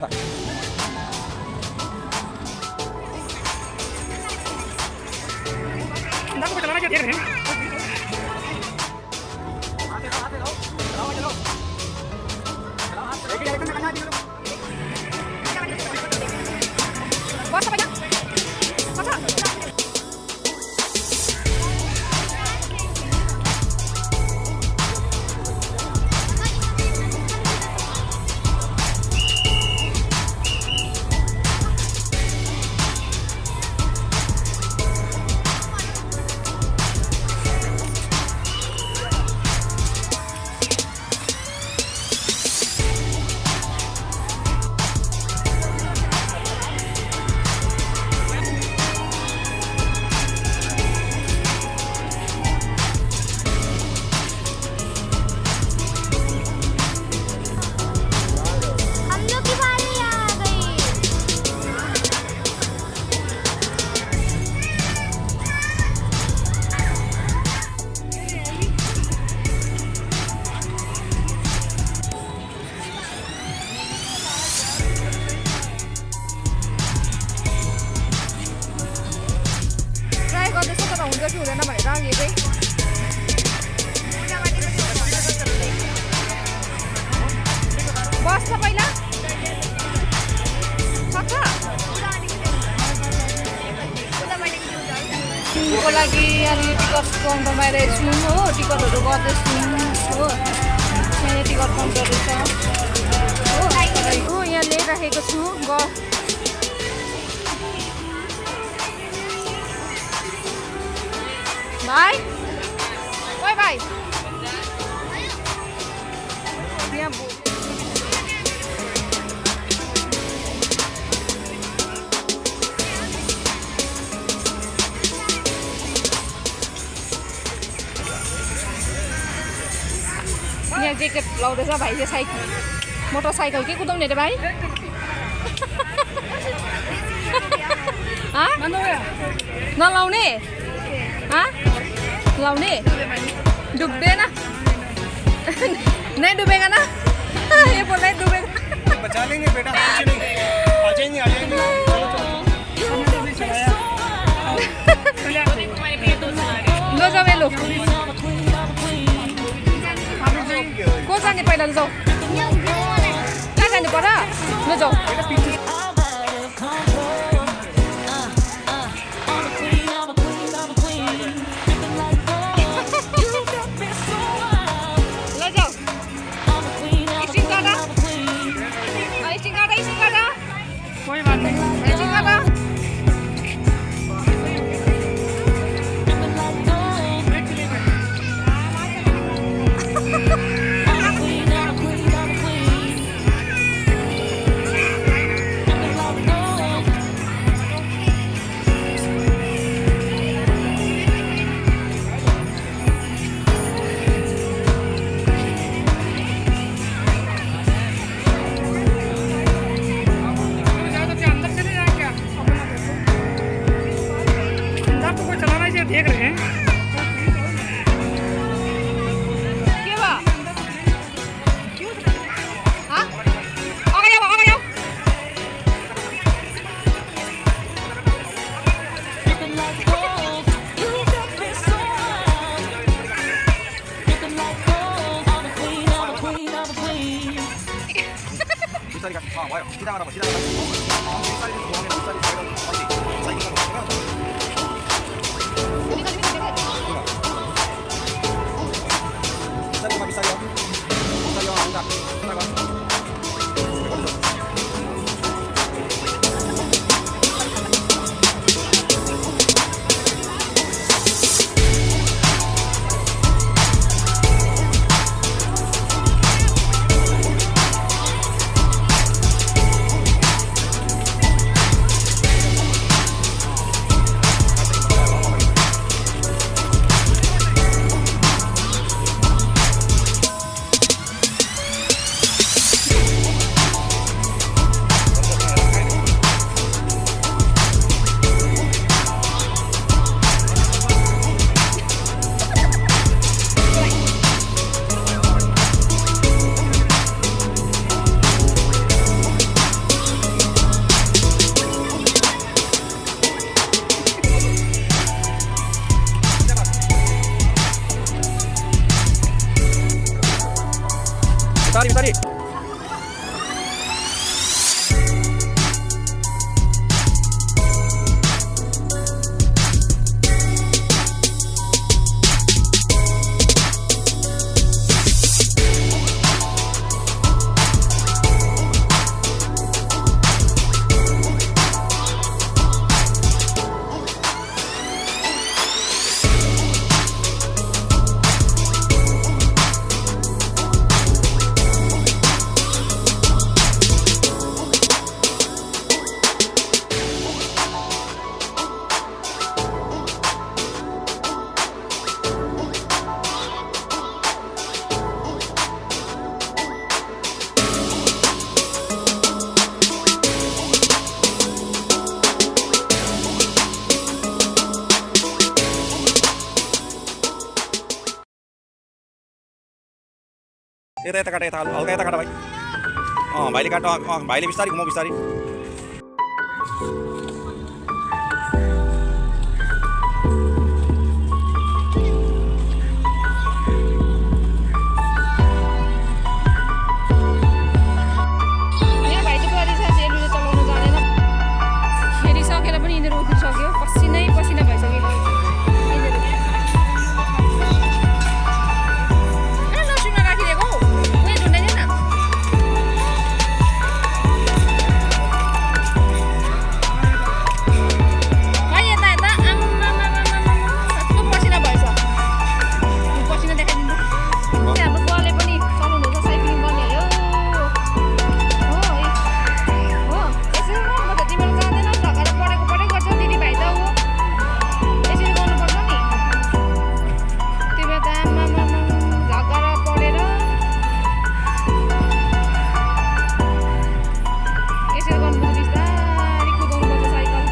को लागि अनि टिकट काउन्टरमा रहेछु हो टिकटहरू गर्दैछु हो यहाँ टिकट काउन्टर रहेछ हो यहाँ ल्याइराखेको छु भाइ ओइ भाइ यहाँ यहाँ ज्याकेट लाउँदैछ भाइले साइकल मोटरसाइकल के कुदाउने रे भाइ नलाउने लाउने डुब्दैन नहीं डूबेगा ना ये बोल रहा है डूबेगा बचा लेंगे बेटा कुछ नहीं आ जाएंगे लो जाओ मैं लो को जाने पहिला जाऊ कहाँ जाने पर्छ ल जाऊ कोई बात नहीं देख रहे हैं यता काट, यता हल्का यता काट भाइ। भाइले काट, भाइले बिस्तारै घुमाऊ बिस्तारै। यहाँ भाइ चाहिँ बुहारी छ, सेलुले चलाउन जानेन। खेलिसकेर पनि यिनीहरू उत्रिसक्यो, पसिनै पसिना भइसक्यो यिनीहरू। नसुमा राखिदिएको हौ, उयो ढुन्डाइदेऊ न। भाइ यता यता, कस्तो पसिना भएछ। पसिना देखाइदिनु। हाम्रो बुवाले पनि चलाउनुहुन्छ साइक्लिङ गर्ने हो। हो यसरी गर्नु त तिमीहरू जाँदैनौ, झगडा परेको गर्छ दिदी भाइ त हो। यसरी गर्नुपर्छ नि। तिमी त आमामा झगडा परेर यसरी गर्नुपर्छ, बिस्तारै कुदाउनुपर्छ साइकल।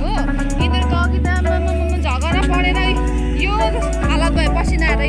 हो यिनीहरूको अघि त आमामा झगडा परेर यो हालत भए पसिना आएर